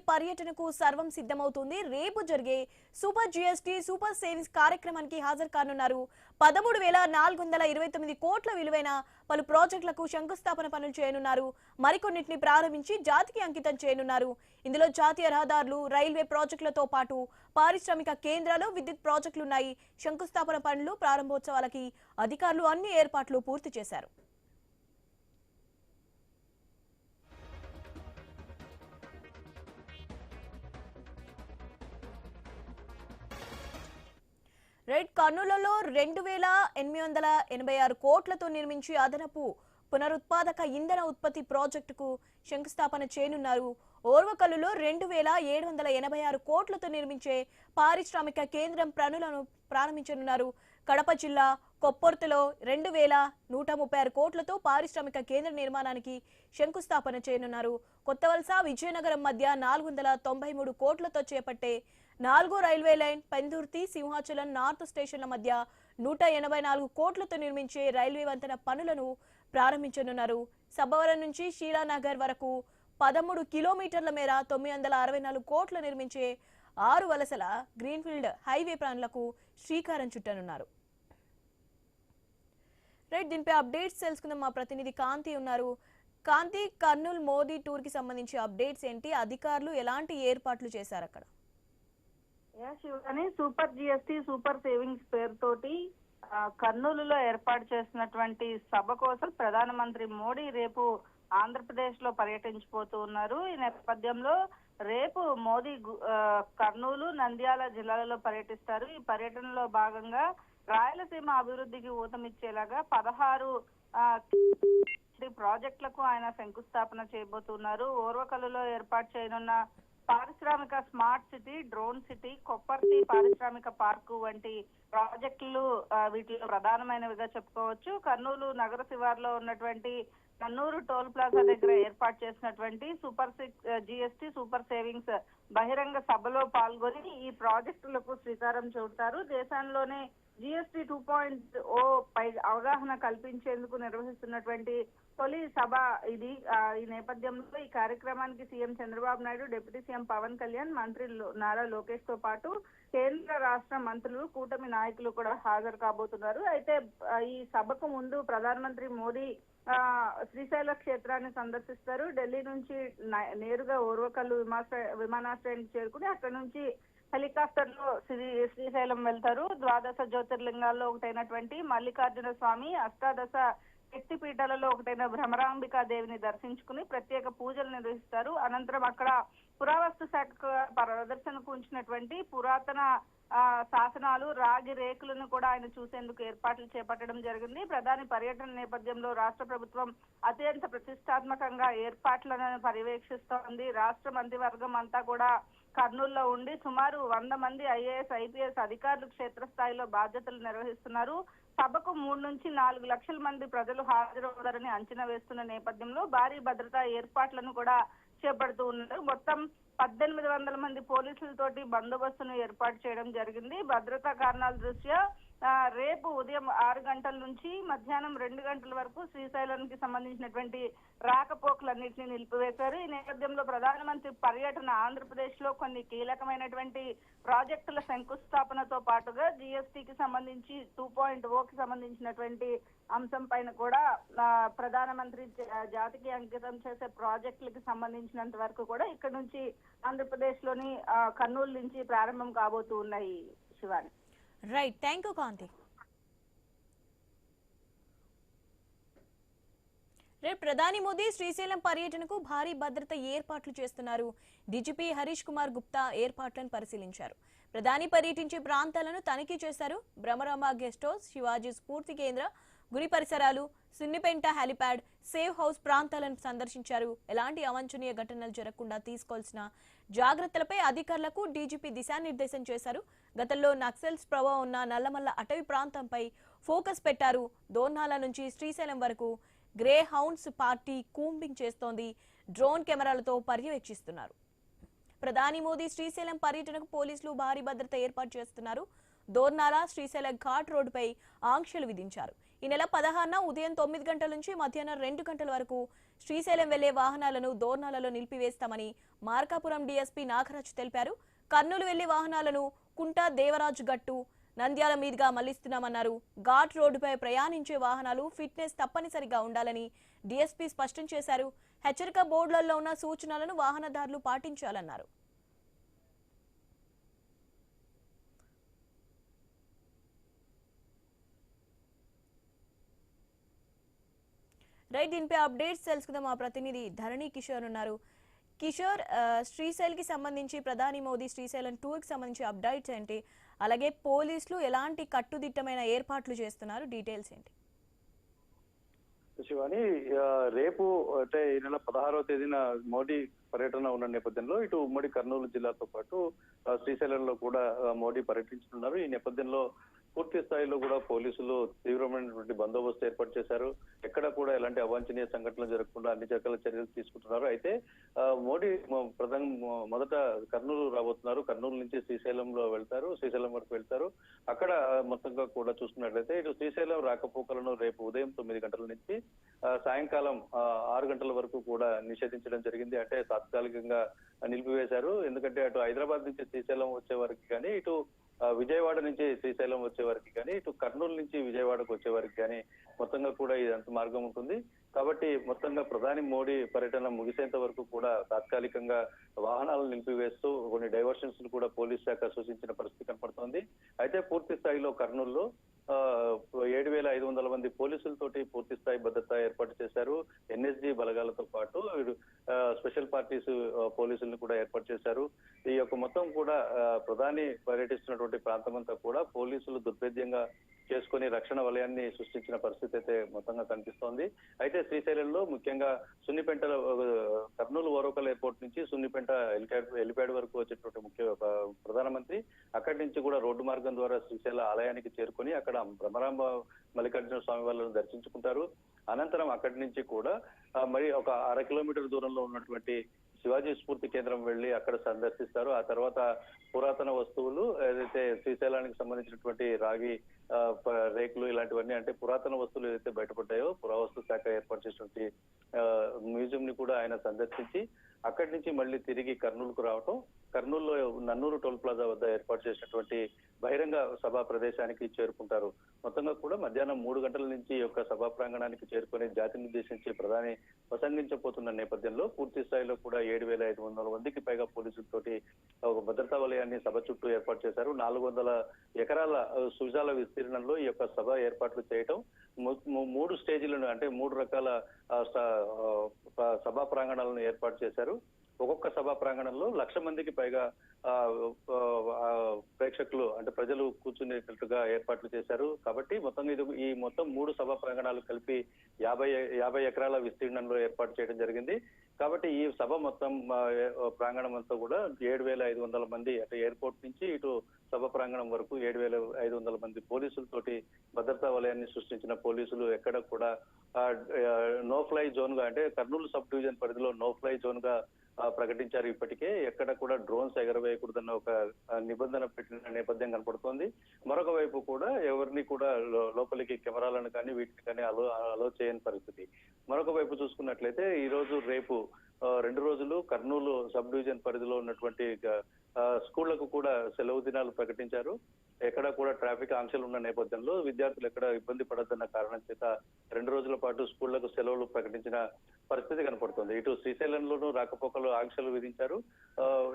పర్యటనకు సర్వం సిద్ధమవుతుంది. రేపు జరిగే సూపర్ జీఎస్టీ సూపర్ సేవింగ్స్ కార్యక్రమానికి హాజరు కానున్నారు. 13,429 కోట్ల విలువైన పలు ప్రాజెక్టులకు శంకుస్థాపన పనులు చేయనున్నారు. మరికొన్నింటిని ప్రారంభించి జాతికి అంకితం చేయనున్నారు. ఇందులో జాతీయ రహదారులు, రైల్వే ప్రాజెక్టులతో పాటు పారిశ్రామిక కేంద్రాలు, విద్యుత్ ప్రాజెక్టులున్నాయి. శంకుస్థాపన పనులు, ప్రారంభోత్సవాలకి అధికారులు అన్ని ఏర్పాట్లు పూర్తి చేశారు. కర్నూలులో 2,886 కోట్లతో నిర్మించి అదనపు పునరుత్పాదక ఇంధన ఉత్పత్తి ప్రాజెక్టుకు శంకుస్థాపన చేయనున్నారు. ఓర్వకల్లులో 2,786 కోట్లతో నిర్మించే పారిశ్రామిక కేంద్రం పనులను ప్రారంభించనున్నారు. కడప జిల్లా కొప్పర్తిలో 2,136 కోట్లతో పారిశ్రామిక కేంద్ర నిర్మాణానికి శంకుస్థాపన చేయనున్నారు. కొత్తవలస, విజయనగరం మధ్య 493 కోట్లతో చేపట్టే 4వ railway line, Pendurthi, Simhachalam north స్టేషన్ల మధ్య 184 కోట్లతో నిర్మించే రైల్వే వంతెన పనులను ప్రారంభించనున్నారు. సబ్బవరం నుంచి షీలానగర్ వరకు 13 కిలోమీటర్ల మేర 964 కోట్ల నిర్మించే 6 వలసల గ్రీన్ఫీల్డ్ హైవే పనులకు శ్రీకారం చుట్టనున్నారు. దీనిపై అప్డేట్స్ తెలుసుకుందాం. మా ప్రతినిధి కాంతి ఉన్నారు. కాంతి, కర్నూలు మోదీ టూర్ కి సంబంధించి అప్డేట్స్ ఏంటి? అధికారులు ఎలాంటి ఏర్పాట్లు చేశారు అక్కడ? సూపర్ జిఎస్టీ సూపర్ సేవింగ్స్ పేరుతోటి కర్నూలులో ఏర్పాటు చేసినటువంటి సభ కోసం ప్రధానమంత్రి మోడీ రేపు ఆంధ్రప్రదేశ్ లో పర్యటించబోతూ ఉన్నారు. ఈ నేపథ్యంలో రేపు మోదీ కర్నూలు, నంద్యాల జిల్లాలలో పర్యటిస్తారు. ఈ పర్యటనలో భాగంగా రాయలసీమ అభివృద్ధికి ఊతమిచ్చేలాగా 16 ప్రాజెక్టులకు ఆయన శంకుస్థాపన చేయబోతున్నారు. ఓర్వకల్లులో ఏర్పాటు చేయనున్న పారిశ్రామిక smart city, drone city, Kopparthi పారిశ్రామిక పార్కు వంటి ప్రాజెక్టులు వీటిలో ప్రధానమైనవిగా చెప్పుకోవచ్చు. కర్నూలు నగర శివార్లో ఉన్నటువంటి కన్నూరు టోల్ ప్లాజా దగ్గర ఏర్పాటు చేసినటువంటి సూపర్ జిఎస్టీ సూపర్ సేవింగ్స్ బహిరంగ సభలో పాల్గొని ఈ ప్రాజెక్టులకు శ్రీకారం చుడతారు. దేశంలోనే జిఎస్టీ 2.0 పై అవగాహన కల్పించేందుకు నిర్వహిస్తున్నటువంటి తొలి సభ ఇది. ఈ నేపథ్యంలో ఈ కార్యక్రమానికి CM Chandrababu Naidu, deputy CM Pawan Kalyan, మంత్రి నారా లోకేష్ తో పాటు కేంద్ర రాష్ట్ర మంత్రులు, కూటమి నాయకులు కూడా హాజరు కాబోతున్నారు. అయితే ఈ సభకు ముందు ప్రధానమంత్రి మోదీ శ్రీశైల క్షేత్రాన్ని సందర్శిస్తారు. ఢిల్లీ నుంచి నేరుగా ఓర్వకల్లు విమానాశ్రయానికి చేరుకుని అక్కడ నుంచి హెలికాప్టర్ లో శ్రీశైలం వెళ్తారు. ద్వాదశ జ్యోతిర్లింగాల్లో ఒకటైనటువంటి మల్లికార్జున స్వామి, అష్టాదశ శక్తి పీఠాలలో ఒకటైన భ్రమరాంబికా దేవిని దర్శించుకుని ప్రత్యేక పూజలు నిర్వహిస్తారు. అనంతరం అక్కడ పురావస్తు శాఖ ప్రదర్శనకు ఉంచినటువంటి పురాతన శాసనాలు, రాగి రేకులను కూడా ఆయన చూసేందుకు ఏర్పాట్లు చేపట్టడం జరిగింది. ప్రధాని పర్యటన నేపథ్యంలో రాష్ట్ర ప్రభుత్వం అత్యంత ప్రతిష్టాత్మకంగా ఏర్పాట్లను పర్యవేక్షిస్తోంది. రాష్ట్ర మంత్రివర్గం అంతా కూడా కర్నూలులో ఉండి సుమారు 100 మంది ఐఏఎస్, ఐపీఎస్ అధికారులు క్షేత్రస్థాయిలో బాధ్యతలు నిర్వహిస్తున్నారు. సభకు 3 నుంచి 4 లక్షల మంది ప్రజలు హాజరవుతారని అంచనా వేస్తున్న నేపథ్యంలో భారీ భద్రతా ఏర్పాట్లను కూడా చేపడుతూ ఉన్నారు. మొత్తం 1,800 మంది పోలీసులతోటి బందోబస్తును ఏర్పాటు చేయడం జరిగింది. భద్రతా కారణాల దృష్ట్యా రేపు ఉదయం 6 గంటల నుంచి మధ్యాహ్నం 2 గంటల వరకు శ్రీశైలానికి సంబంధించినటువంటి రాకపోకలన్నింటినీ నిలిపివేశారు. ఈ నేపథ్యంలో ప్రధానమంత్రి పర్యటన ఆంధ్రప్రదేశ్ లో కొన్ని కీలకమైనటువంటి ప్రాజెక్టుల శంకుస్థాపనతో పాటుగా జిఎస్టీకి సంబంధించి 2.0కి సంబంధించినటువంటి అంశం పైన కూడా ప్రధానమంత్రి జాతికి అంకితం చేసే ప్రాజెక్టులకి సంబంధించినంత వరకు కూడా ఇక్కడ నుంచి ఆంధ్రప్రదేశ్ లోని కర్నూలు నుంచి ప్రారంభం కాబోతూ ఉన్నాయి. శివాని. రైట్, థ్యాంక్ యూ కాంతి. రేపు ప్రధాని మోదీ శ్రీశైలం పర్యటనకు భారీ భద్రత ఏర్పాట్లు చేస్తున్నారు. డీజీపీ హరీష్ కుమార్ గుప్తా ఏర్పాట్లను పరిశీలించారు. ప్రధాని పర్యటించే ప్రాంతాలను తనిఖీ చేశారు. భ్రమరాంబ గెస్ట్ హౌస్, శివాజీ స్ఫూర్తి కేంద్ర, గురి పరిసరాలు, సున్నిపెంట హెలిప్యాడ్, సేవ్ హౌస్ ప్రాంతాలను సందర్శించారు. ఎలాంటి అవాంఛనీయ ఘటనలు జరగకుండా తీసుకోవాల్సిన జాగ్రత్తలపై అధికారులకు డీజీపీ దిశానిర్దేశం చేశారు. గతంలో నక్సల్స్ ప్రభావం ఉన్న నల్లమల్ల అటవీ ప్రాంతంపై ఫోకస్ పెట్టారు. దోర్నాల నుంచి శ్రీశైలం వరకు గ్రే హౌండ్స్ పార్టీ కూంబింగ్ చేస్తోంది. డ్రోన్ కెమెరాలతో పర్యవేక్షిస్తున్నారు. ప్రధాని మోదీ శ్రీశైలం పర్యటనకు పోలీసులు భారీ భద్రత ఏర్పాటు చేస్తున్నారు. దోర్నాల, శ్రీశైలం ఘాట్ రోడ్డుపై ఆంక్షలు విధించారు. ఈ నెల 16న ఉదయం 9 గంటల నుంచి మధ్యాహ్నం 2 గంటల వరకు శ్రీశైలం వెళ్లే వాహనాలను దోర్నాలలో నిలిపివేస్తామని మార్కాపురం డీఎస్పీ నాగరాజ్ తెలిపారు. కర్నూలు వెళ్లే వాహనాలను కుంట దేవరాజు గట్టు నంద్యాల మీదుగా మళ్లిస్తున్నామన్నారు. ఘాట్ రోడ్డుపై ప్రయాణించే వాహనాలు ఫిట్నెస్ తప్పనిసరిగా ఉండాలని డీఎస్పీ స్పష్టం చేశారు. హెచ్చరిక బోర్డులలో ఉన్న సూచనలను వాహనదారులు పాటించాలన్నారు. రైట్, దీనిపై అప్డేట్స్ తెలుసుకుందాం. మా ప్రతినిధి ధరణి కిషోర్ ఉన్నారు. కిషోర్, శ్రీశైల్కి సంబంధించి ప్రధాని మోదీ శ్రీశైలం టూర్కి సంబంధించి అప్డేట్స్ ఏంటి? అలాగే పోలీసులు ఎలాంటి కట్టుదిట్టమైన ఏర్పాట్లు చేస్తున్నారు? డీటెయిల్స్ ఏంటి? శివాని, రేపు అంటే ఈ నెల 16వ తేదీన మోడీ పర్యటన ఉన్న నేపథ్యంలో ఇటు ఉమ్మడి కర్నూలు జిల్లాతో పాటు శ్రీశైలంలో కూడా మోడీ పర్యటించనున్నారు. ఈ నేపథ్యంలో పూర్తి స్థాయిలో కూడా పోలీసులు తీవ్రమైనటువంటి బందోబస్తు ఏర్పాటు చేశారు. ఎక్కడ కూడా ఎలాంటి అవాంఛనీయ సంఘటనలు జరగకుండా అన్ని రకాల చర్యలు తీసుకుంటున్నారు. అయితే మోడీ మొదట కర్నూలు రాబోతున్నారు. కర్నూలు నుంచి శ్రీశైలంలో వెళ్తారు, శ్రీశైలం వరకు వెళ్తారు. అక్కడ మొత్తంగా కూడా చూసుకున్నట్లయితే ఇటు శ్రీశైలం రాకపోకలను రేపు ఉదయం 9 గంటల నుంచి సాయంకాలం 6 గంటల వరకు కూడా నిషేధించడం జరిగింది. అంటే తాత్కాలికంగా నిలిపివేశారు. ఎందుకంటే అటు హైదరాబాద్ నుంచి శ్రీశైలం వచ్చే వరకు కానీ, ఇటు విజయవాడ నుంచి శ్రీశైలం వచ్చే వరకు కానీ, ఇటు కర్నూలు నుంచి విజయవాడకు వచ్చే వరకు కానీ మొత్తంగా కూడా ఇదంత మార్గం ఉంటుంది. కాబట్టి మొత్తంగా ప్రధాని మోడీ పర్యటన ముగిసేంత వరకు కూడా తాత్కాలికంగా వాహనాలను నిలిపివేస్తూ కొన్ని డైవర్షన్స్ కూడా పోలీస్ శాఖ సూచించిన పరిస్థితి కనపడుతోంది. అయితే పూర్తి స్థాయిలో కర్నూలులో 7,500 మంది పోలీసులతోటి పూర్తి స్థాయి భద్రత ఏర్పాటు చేశారు. ఎన్ఎస్జీ బలగాలతో పాటు స్పెషల్ పార్టీస్ పోలీసులను కూడా ఏర్పాటు చేశారు. ఈ యొక్క మొత్తం కూడా ప్రధాని పర్యటిస్తున్నటువంటి ప్రాంతం అంతా కూడా పోలీసులు దుర్భేద్యంగా చేసుకుని రక్షణ వలయాన్ని సృష్టించిన పరిస్థితి అయితే మొత్తంగా కనిపిస్తోంది. అయితే శ్రీశైలంలో ముఖ్యంగా సున్నిపెంట కర్నూలు ఓరోకల్ ఎయిర్పోర్ట్ నుంచి సున్నిపెంట హెలిప్యాడ్ వరకు వచ్చేటువంటి ముఖ్య ప్రధానమంత్రి అక్కడి నుంచి కూడా రోడ్డు మార్గం ద్వారా శ్రీశైల ఆలయానికి చేరుకొని అక్కడ బ్రహ్మరాంబ మల్లికార్జున స్వామి వాళ్ళను దర్శించుకుంటారు. అనంతరం అక్కడి నుంచి కూడా మరి ఒక 1/2 కిలోమీటర్ దూరంలో ఉన్నటువంటి శివాజీ స్ఫూర్తి కేంద్రం వెళ్లి అక్కడ సందర్శిస్తారు. ఆ తర్వాత పురాతన వస్తువులు ఏదైతే శ్రీశైలానికి సంబంధించినటువంటి రాగి రేకులు ఇలాంటివన్నీ అంటే పురాతన వస్తువులు ఏదైతే బయటపడ్డాయో పురావస్తు శాఖ ఏర్పాటు చేసినటువంటి మ్యూజియం ని కూడా ఆయన సందర్శించి అక్కడి నుంచి మళ్ళీ తిరిగి కర్నూలుకు రావటం, కర్నూలులో నన్నూరు టోల్ ప్లాజా వద్ద ఏర్పాటు చేసినటువంటి బహిరంగ సభా ప్రదేశానికి చేరుకుంటారు. మొత్తంగా కూడా మధ్యాహ్నం 3 గంటల నుంచి ఈ యొక్క సభా ప్రాంగణానికి చేరుకుని జాతిని ఉద్దేశించి ప్రధాని ప్రసంగించబోతున్న నేపథ్యంలో పూర్తి స్థాయిలో కూడా 7,500 మందికి పైగా పోలీసులతోటి ఒక భద్రతా వలయాన్ని సభ చుట్టూ ఏర్పాటు చేశారు. 400 ఎకరాల సుజాల విస్తీర్ణంలో ఈ యొక్క సభ ఏర్పాట్లు చేయటం 3 స్టేజీలను అంటే 3 రకాల సభా ప్రాంగణాలను ఏర్పాటు చేశారు. ఒక్కొక్క సభా ప్రాంగణంలో 1,00,000 మందికి పైగా ప్రేక్షకులు అంటే ప్రజలు కూర్చునేటట్టుగా ఏర్పాట్లు చేశారు. కాబట్టి మొత్తం ఈ మొత్తం 3 సభా ప్రాంగణాలు కలిపి 50 ఎకరాల విస్తీర్ణంలో ఏర్పాటు చేయడం జరిగింది. కాబట్టి ఈ సభ మొత్తం ప్రాంగణం అంతా కూడా 7,500 మంది అంటే ఎయిర్పోర్ట్ నుంచి ఇటు సభ ప్రాంగణం వరకు 7,500 మంది పోలీసులతోటి భద్రతా వలయాన్ని సృష్టించిన పోలీసులు ఎక్కడ కూడా నో ఫ్లై జోన్ గా అంటే కర్నూలు సబ్ డివిజన్ పరిధిలో నో ఫ్లై జోన్ గా ప్రకటించారు. ఇప్పటికే ఎక్కడ కూడా డ్రోన్స్ ఎగరవేయకూడదన్న ఒక నిబంధన పెట్టిన నేపథ్యం కనపడుతోంది. మరొక వైపు కూడా ఎవరిని కూడా లోపలికి కెమెరాలను కానీ వీటిని కానీ అలో చేయని పరిస్థితి. మరొక వైపు చూసుకున్నట్లయితే ఈ రోజు రేపు 2 రోజులు కర్నూలు సబ్ డివిజన్ పరిధిలో ఉన్నటువంటి స్కూళ్లకు కూడా సెలవు దినాలు ప్రకటించారు. ఎక్కడ కూడా ట్రాఫిక్ ఆంక్షలు ఉన్న నేపథ్యంలో విద్యార్థులు ఎక్కడ ఇబ్బంది పడద్దన్న కారణం చేత 2 రోజుల పాటు స్కూళ్లకు సెలవులు ప్రకటించిన పరిస్థితి కనపడుతుంది. ఇటు శ్రీశైలంలోనూ రాకపోకలు ఆంక్షలు విధించారు.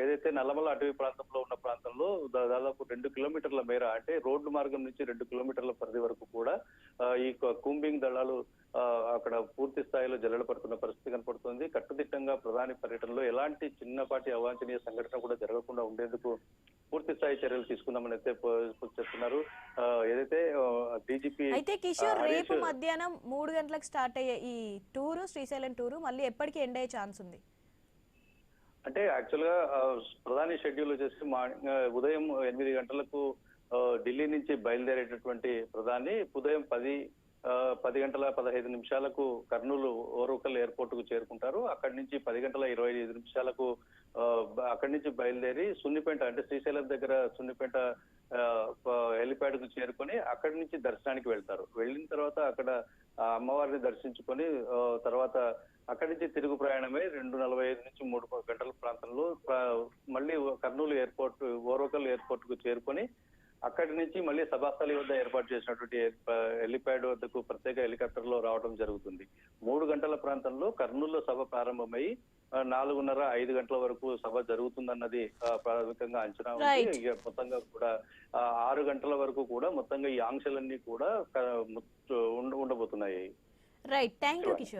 ఏదైతే నల్లమల అటవీ ప్రాంతంలో ఉన్న ప్రాంతంలో దాదాపు 2 కిలోమీటర్ల మేర అంటే రోడ్డు మార్గం నుంచి 2 కిలోమీటర్ల పరిధి వరకు కూడా ఈ కూంబింగ్ దళాలు అక్కడ పూర్తి స్థాయిలో జల్లెడ పడుతున్న పరిస్థితి కనపడుతుంది. కట్టుదిట్టంగా ప్రధాని పర్యటనలో ఎలాంటి చిన్నపాటి అవాంఛనీయ సంఘటన కూడా జరగకుండా ఉండేందుకు పూర్తి స్థాయి చర్యలు తీసుకుందామని అయితే చెప్తున్నారు. ఏదైతే డీజీపీ అయితే కిషోర్, రేపు మధ్యాహ్నం 3 గంటలకు స్టార్ట్ అయ్యే ఈ టూరు శ్రీశైలం టూరు మళ్ళీ ఎప్పటికీ ఎండ్ అయ్యే ఛాన్స్ ఉంది? అంటే యాక్చువల్ గా ప్రధాని షెడ్యూల్ వచ్చేసి ఉదయం 8 గంటలకు ఢిల్లీ నుంచి బయలుదేరేటటువంటి ప్రధాని ఉదయం 10 గంటల 15 నిమిషాలకు కర్నూలు ఓరోకల్ ఎయిర్పోర్ట్ కు చేరుకుంటారు. అక్కడి నుంచి 10 గంటల 25 నిమిషాలకు అక్కడి నుంచి బయలుదేరి సున్నిపేట అంటే శ్రీశైలం దగ్గర సున్నిపేట హెలిప్యాడ్ కు చేరుకొని అక్కడి నుంచి దర్శనానికి వెళ్తారు. వెళ్ళిన తర్వాత అక్కడ అమ్మవారిని దర్శించుకొని తర్వాత అక్కడి నుంచి తిరుగు ప్రయాణమై 2:45 నుంచి 3 గంటల ప్రాంతంలో మళ్ళీ కర్నూలు ఎయిర్పోర్ట్ ఓర్వకల్ ఎయిర్పోర్ట్ కు చేరుకొని అక్కడి నుంచి మళ్ళీ సభాస్థలి వద్ద ఏర్పాటు చేసినటువంటి హెలిప్యాడ్ వద్దకు ప్రత్యేక హెలికాప్టర్ లో రావడం జరుగుతుంది. 3 గంటల ప్రాంతంలో కర్నూలులో సభ ప్రారంభమై 4:30-5 గంటల వరకు సభ జరుగుతుందన్నది ప్రాథమికంగా అంచనా ఉంది. ఇక మొత్తంగా కూడా 6 గంటల వరకు కూడా మొత్తంగా ఈ ఆంక్షలన్నీ కూడా ఉండబోతున్నాయి. Right, thank you Kishore.